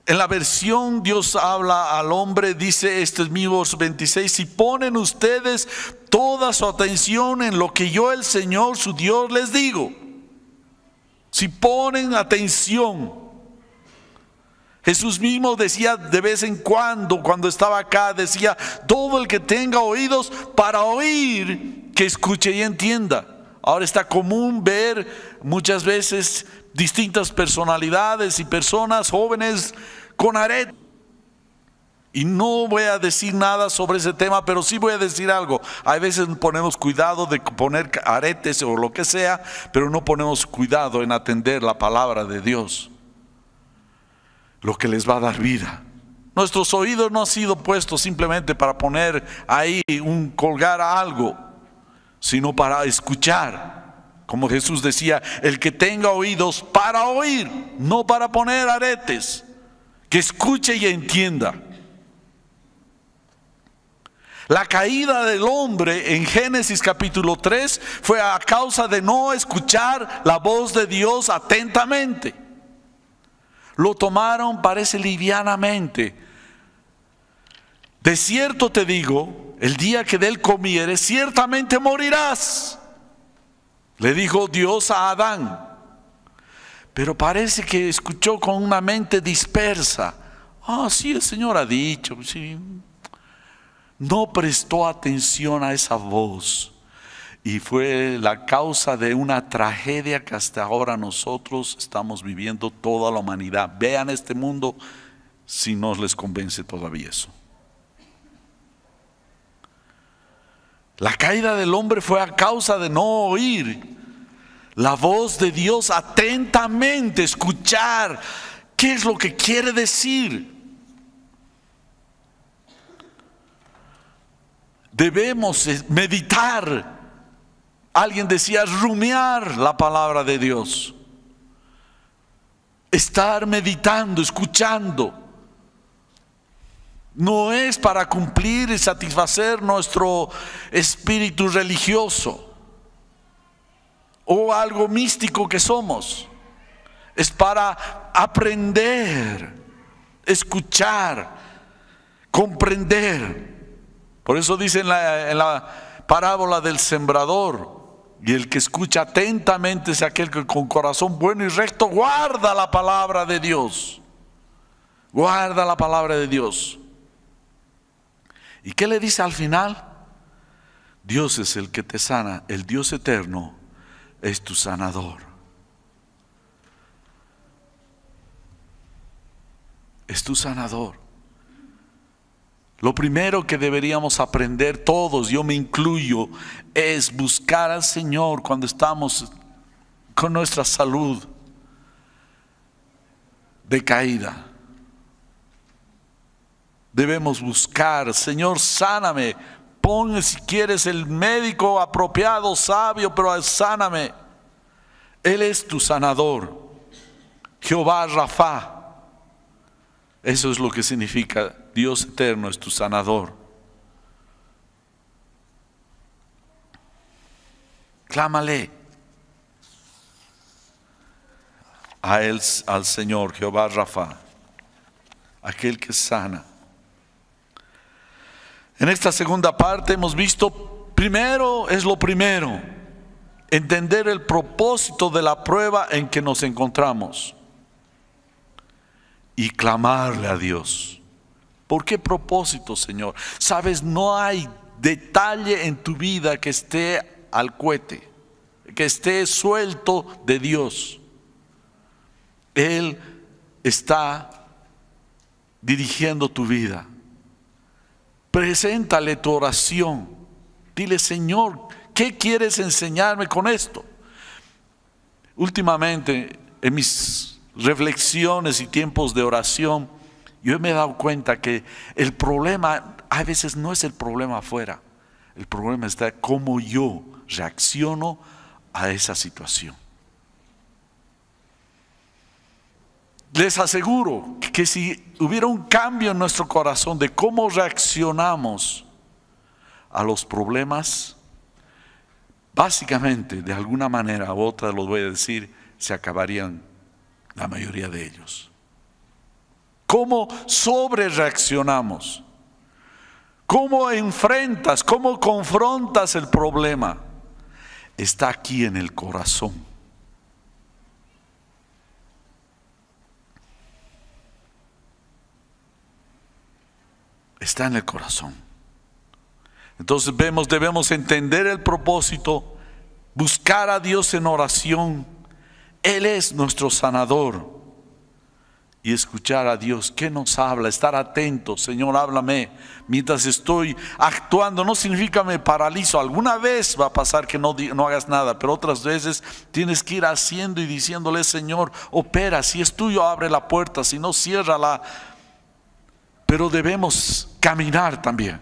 En la versión Dios habla al hombre, dice, este es mi verso 26: si ponen ustedes toda su atención en lo que yo, el Señor su Dios, les digo. Si ponen atención. Jesús mismo decía de vez en cuando estaba acá, decía: todo el que tenga oídos para oír, que escuche y entienda. Ahora está común ver muchas veces distintas personalidades y personas jóvenes con aretes. Y no voy a decir nada sobre ese tema, pero sí voy a decir algo. A veces ponemos cuidado de poner aretes o lo que sea, pero no ponemos cuidado en atender la palabra de Dios, lo que les va a dar vida. Nuestros oídos no han sido puestos simplemente para poner ahí colgar algo, sino para escuchar. Como Jesús decía: el que tenga oídos para oír, no para poner aretes, que escuche y entienda. La caída del hombre en Génesis capítulo 3 fue a causa de no escuchar la voz de Dios atentamente. Lo tomaron, parece, livianamente. De cierto te digo, el día que de él comieres, ciertamente morirás, le dijo Dios a Adán. Pero parece que escuchó con una mente dispersa. Sí, el Señor ha dicho, sí. No prestó atención a esa voz. Y fue la causa de una tragedia que hasta ahora nosotros estamos viviendo, toda la humanidad. Vean este mundo si no les convence todavía eso. La caída del hombre fue a causa de no oír la voz de Dios atentamente, escuchar qué es lo que quiere decir. Debemos meditar. Alguien decía rumiar la palabra de Dios. Estar meditando, escuchando. No es para cumplir y satisfacer nuestro espíritu religioso o algo místico que somos. Es para aprender, escuchar, comprender. Por eso dice en la parábola del sembrador: y el que escucha atentamente es aquel que con corazón bueno y recto guarda la palabra de Dios. Guarda la palabra de Dios. ¿Y qué le dice al final? Dios es el que te sana, el Dios eterno es tu sanador. Es tu sanador. Lo primero que deberíamos aprender todos, yo me incluyo, es buscar al Señor cuando estamos con nuestra salud decaída. Debemos buscar: Señor, sáname. Pon, si quieres, el médico apropiado, sabio, pero sáname. Él es tu sanador. Jehová Rafa. Eso es lo que significa: Dios eterno es tu sanador. Clámale a él, al Señor Jehová Rafa, aquel que sana. En esta segunda parte hemos visto, primero es lo primero, entender el propósito de la prueba en que nos encontramos y clamarle a Dios. ¿Por qué propósito, Señor? Sabes, no hay detalle en tu vida que esté al cohete, que esté suelto de Dios. Él está dirigiendo tu vida. Preséntale tu oración. Dile, Señor, ¿qué quieres enseñarme con esto? Últimamente, en mis reflexiones y tiempos de oración, yo me he dado cuenta que el problema a veces no es el problema afuera. El problema está en cómo yo reacciono a esa situación. Les aseguro que si hubiera un cambio en nuestro corazón de cómo reaccionamos a los problemas, básicamente, de alguna manera u otra, lo voy a decir, se acabarían la mayoría de ellos. ¿Cómo sobre reaccionamos? ¿Cómo enfrentas, cómo confrontas el problema? Está aquí en el corazón. Está en el corazón. Entonces debemos entender el propósito, buscar a Dios en oración. Él es nuestro sanador. Y escuchar a Dios, ¿qué nos habla? Estar atentos. Señor, háblame mientras estoy actuando. No significa me paralizo. Alguna vez va a pasar que no hagas nada, pero otras veces tienes que ir haciendo y diciéndole, Señor, opera. Si es tuyo, abre la puerta. Si no, ciérrala. Pero debemos caminar también.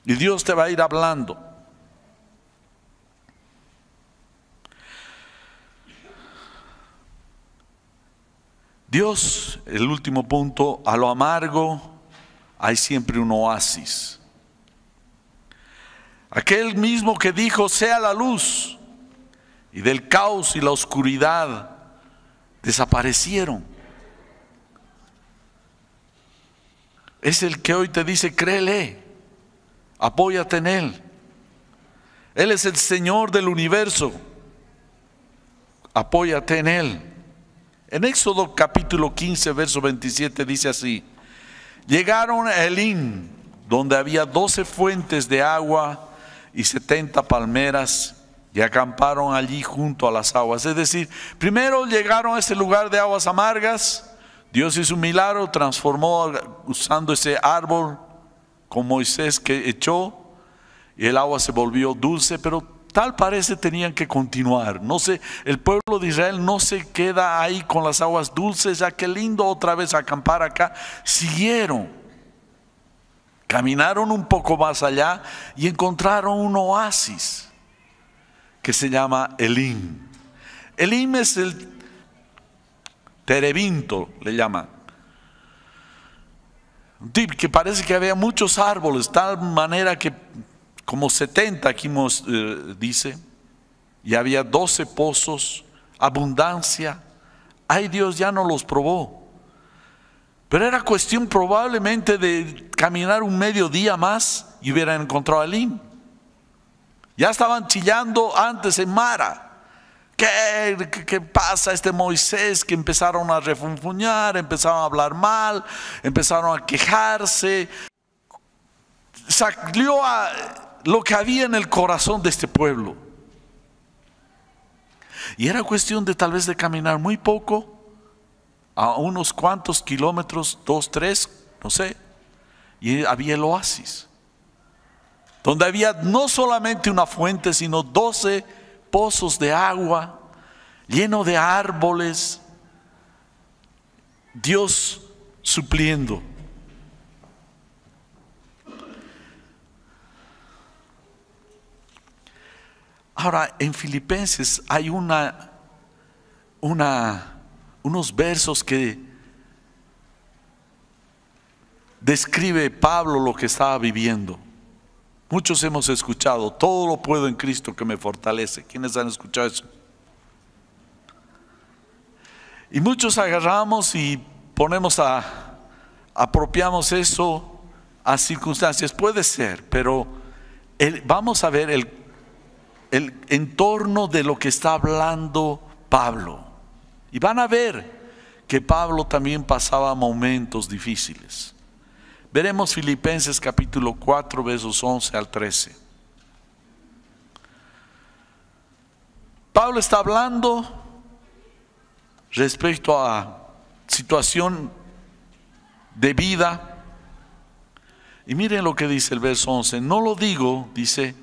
Y Dios te va a ir hablando. Dios, el último punto, a lo amargo hay siempre un oasis. Aquel mismo que dijo, sea la luz, y del caos y la oscuridad desaparecieron. Es el que hoy te dice, créele, apóyate en Él. Él es el Señor del universo, apóyate en Él. En Éxodo capítulo 15, verso 27 dice así: llegaron a Elim, donde había 12 fuentes de agua y 70 palmeras, y acamparon allí junto a las aguas. Es decir, primero llegaron a ese lugar de aguas amargas. Dios hizo un milagro, transformó usando ese árbol con Moisés que echó, y el agua se volvió dulce, pero tal parece tenían que continuar. No sé, el pueblo de Israel no se queda ahí con las aguas dulces, ya que lindo otra vez acampar acá. Siguieron, caminaron un poco más allá y encontraron un oasis que se llama Elim. Elim es el terebinto, le llaman. Un tipo que parece que había muchos árboles, tal manera que como 70 aquí dice, y había 12 pozos, abundancia. Ay, Dios ya no los probó, pero era cuestión probablemente de caminar un mediodía más y hubieran encontrado a Elim. Ya estaban chillando antes en Mara. ¿Qué pasa este Moisés? Que empezaron a refunfuñar, empezaron a hablar mal, empezaron a quejarse. Salió a lo que había en el corazón de este pueblo. Y era cuestión de tal vez de caminar muy poco, a unos cuantos kilómetros, 2, 3, no sé. Y había el oasis, donde había no solamente una fuente, sino 12 pozos de agua, lleno de árboles, Dios supliendo. Ahora, en Filipenses hay unos versos que describe Pablo lo que estaba viviendo. Muchos hemos escuchado, todo lo puedo en Cristo que me fortalece. ¿Quiénes han escuchado eso? Y muchos agarramos y apropiamos eso a circunstancias, puede ser, pero vamos a ver el entorno de lo que está hablando Pablo. Y van a ver que Pablo también pasaba momentos difíciles. Veremos Filipenses capítulo 4, versos 11 al 13. Pablo está hablando respecto a situación de vida. Y miren lo que dice el verso 11. No lo digo, dice,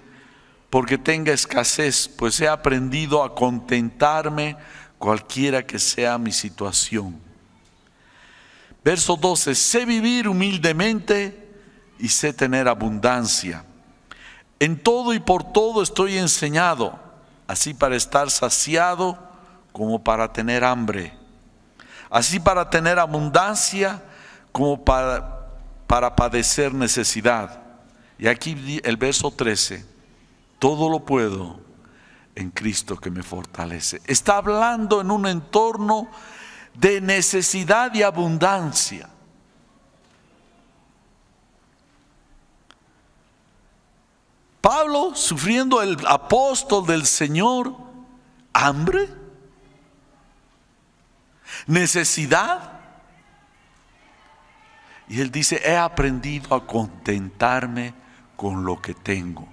porque tenga escasez, pues he aprendido a contentarme cualquiera que sea mi situación. Verso 12. Sé vivir humildemente y sé tener abundancia. En todo y por todo estoy enseñado, así para estar saciado como para tener hambre, así para tener abundancia como para padecer necesidad. Y aquí el verso 13, todo lo puedo en Cristo que me fortalece. Está hablando en un entorno de necesidad y abundancia. Pablo, sufriendo el apóstol del Señor, hambre, necesidad. Y él dice, he aprendido a contentarme con lo que tengo.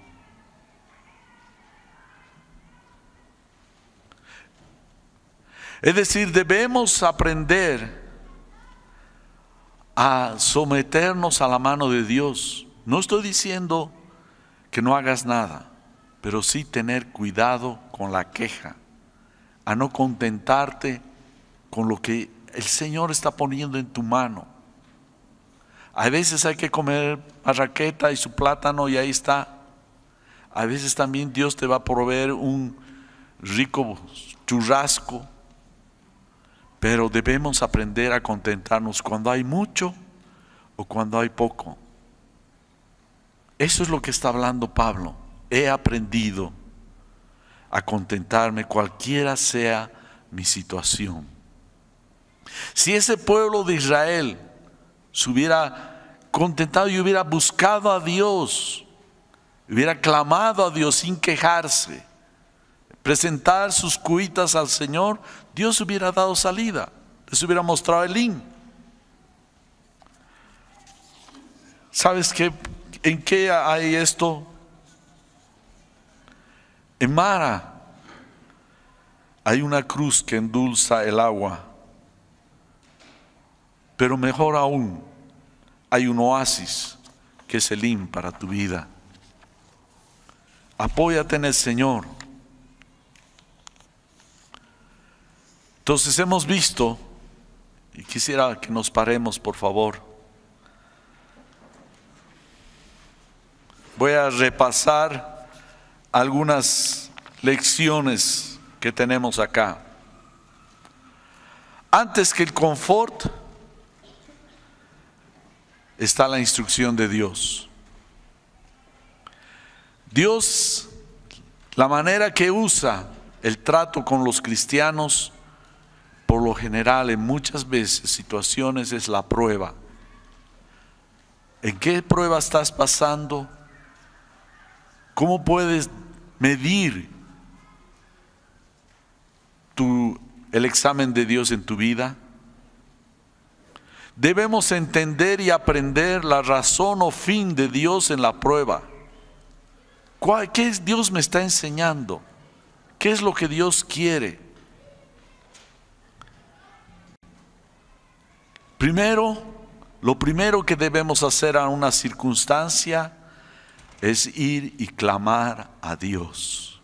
Es decir, debemos aprender a someternos a la mano de Dios. No estoy diciendo que no hagas nada, pero sí tener cuidado con la queja, a no contentarte con lo que el Señor está poniendo en tu mano. A veces hay que comer marraqueta y su plátano y ahí está. A veces también Dios te va a proveer un rico churrasco, pero debemos aprender a contentarnos cuando hay mucho o cuando hay poco. Eso es lo que está hablando Pablo. He aprendido a contentarme cualquiera sea mi situación. Si ese pueblo de Israel se hubiera contentado y hubiera buscado a Dios, hubiera clamado a Dios sin quejarse, presentar sus cuitas al Señor, Dios hubiera dado salida, les hubiera mostrado el link. ¿Sabes qué? ¿En qué hay esto? En Mara hay una cruz que endulza el agua, pero mejor aún, hay un oasis que es el Elim para tu vida. Apóyate en el Señor. Entonces hemos visto, y quisiera que nos paremos por favor. Voy a repasar algunas lecciones que tenemos acá. Antes que el confort está la instrucción de Dios. Dios, la manera que usa el trato con los cristianos, por lo general, en muchas veces, situaciones, es la prueba. ¿En qué prueba estás pasando? ¿Cómo puedes medir el examen de Dios en tu vida? Debemos entender y aprender la razón o fin de Dios en la prueba. ¿Qué es Dios me está enseñando? ¿Qué es lo que Dios quiere? Lo primero que debemos hacer a una circunstancia es ir y clamar a Dios.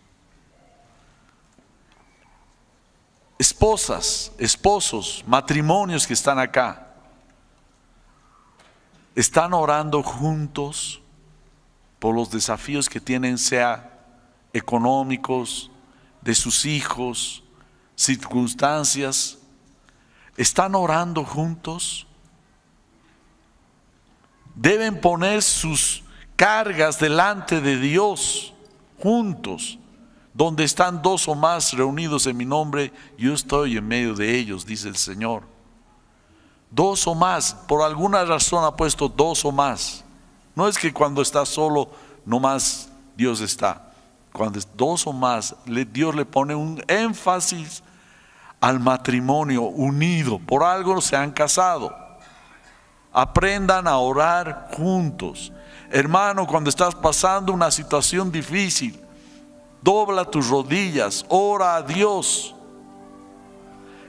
Esposas, esposos, matrimonios que están acá, ¿están orando juntos por los desafíos que tienen, sea económicos, de sus hijos, circunstancias? ¿Están orando juntos? Deben poner sus cargas delante de Dios juntos. Donde están dos o más reunidos en mi nombre, yo estoy en medio de ellos, dice el Señor. Dos o más, por alguna razón ha puesto dos o más. No es que cuando estás solo, nomás Dios está. Cuando es dos o más, Dios le pone un énfasis al matrimonio unido. Por algo se han casado. Aprendan a orar juntos. Hermano, cuando estás pasando una situación difícil, dobla tus rodillas, ora a Dios,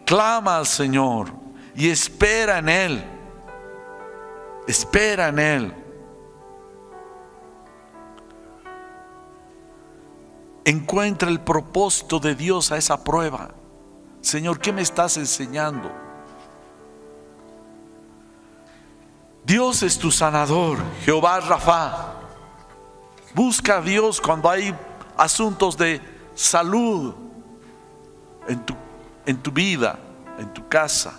clama al Señor y espera en Él. Espera en Él. Encuentra el propósito de Dios a esa prueba. Señor, ¿qué me estás enseñando? Dios es tu sanador, Jehová Rafa. Busca a Dios cuando hay asuntos de salud en tu vida, en tu casa.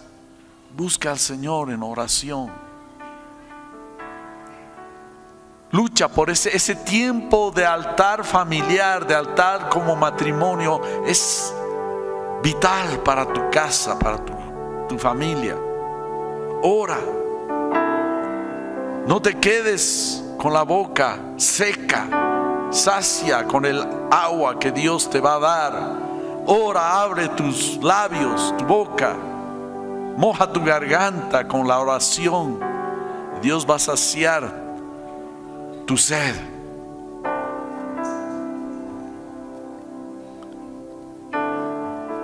Busca al Señor en oración. Lucha por ese tiempo de altar familiar, de altar como matrimonio. Es vital para tu casa, para tu familia. Ora. No te quedes con la boca seca. Sacia con el agua que Dios te va a dar. Ora, abre tus labios, tu boca. Moja tu garganta con la oración. Dios va a saciar tu sed.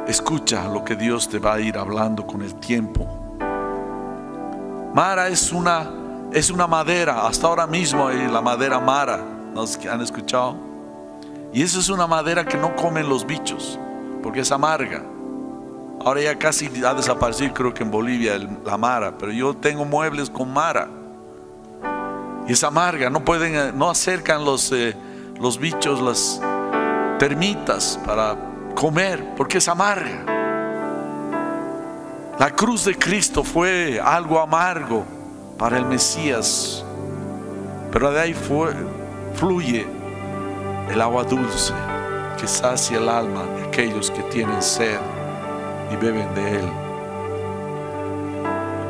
Escucha lo que Dios te va a ir hablando con el tiempo. Mara es una madera. Hasta ahora mismo hay la madera Mara. ¿Nos han escuchado? Y eso es una madera que no comen los bichos, porque es amarga. Ahora ya casi ha desaparecido, creo que en Bolivia, la Mara. Pero yo tengo muebles con Mara. Y es amarga. No acercan los bichos, las termitas para comer, porque es amarga. La cruz de Cristo fue algo amargo para el Mesías, pero de ahí fluye el agua dulce que sacia el alma de aquellos que tienen sed y beben de él.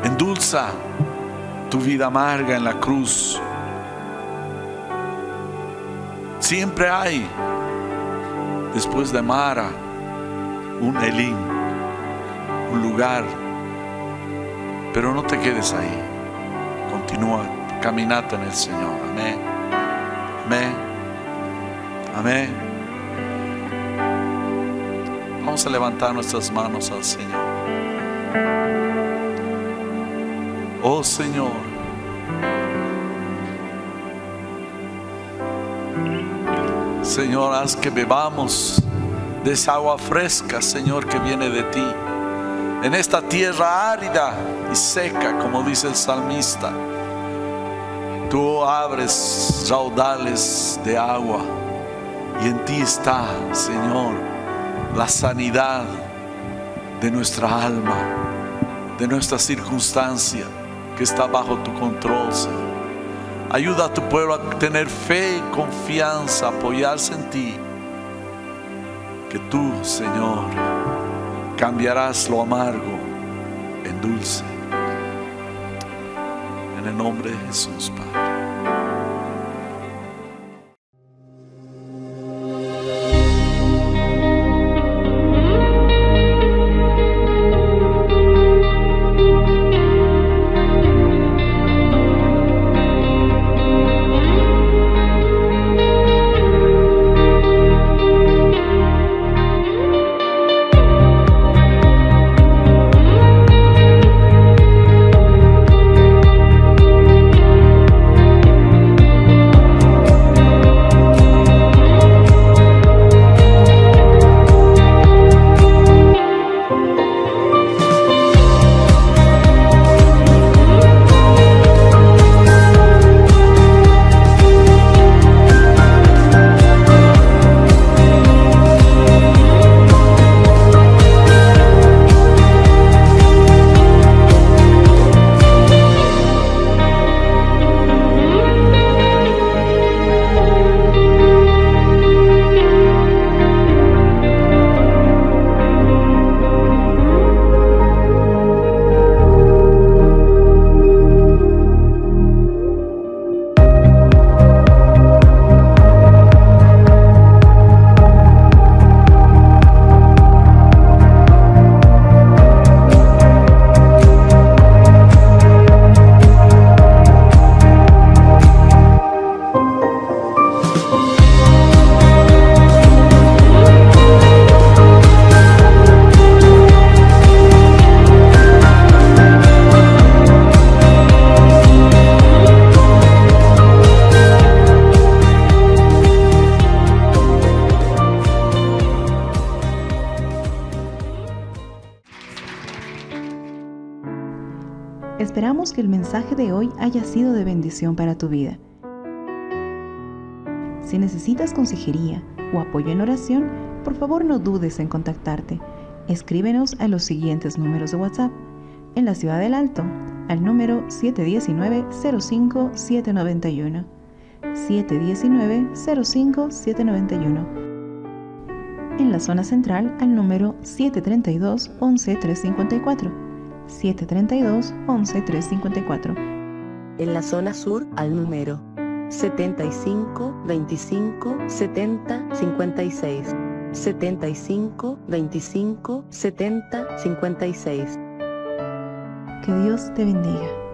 Endulza tu vida amarga en la cruz. Siempre hay, después de Mara, un Elim, un lugar, pero no te quedes ahí. Continúa tu caminata en el Señor. Amén. Amén. Amén. Vamos a levantar nuestras manos al Señor. Oh Señor, Señor, haz que bebamos de esa agua fresca, Señor, que viene de ti. En esta tierra árida y seca, como dice el salmista, tú abres raudales de agua y en ti está, Señor, la sanidad de nuestra alma, de nuestra circunstancia que está bajo tu control, Señor. Ayuda a tu pueblo a tener fe y confianza, apoyarse en ti, que tú, Señor, cambiarás lo amargo en dulce. En el nombre de Jesús, Padre. Esperamos que el mensaje de hoy haya sido de bendición para tu vida. Si necesitas consejería o apoyo en oración, por favor no dudes en contactarte. Escríbenos a los siguientes números de WhatsApp. En la Ciudad del Alto, al número 719-05-791. 719-05-791. En la zona central, al número 732-11-354. 732-11-354. En la zona sur, al número 75 25 70 56. 75 25 70 56. Que Dios te bendiga.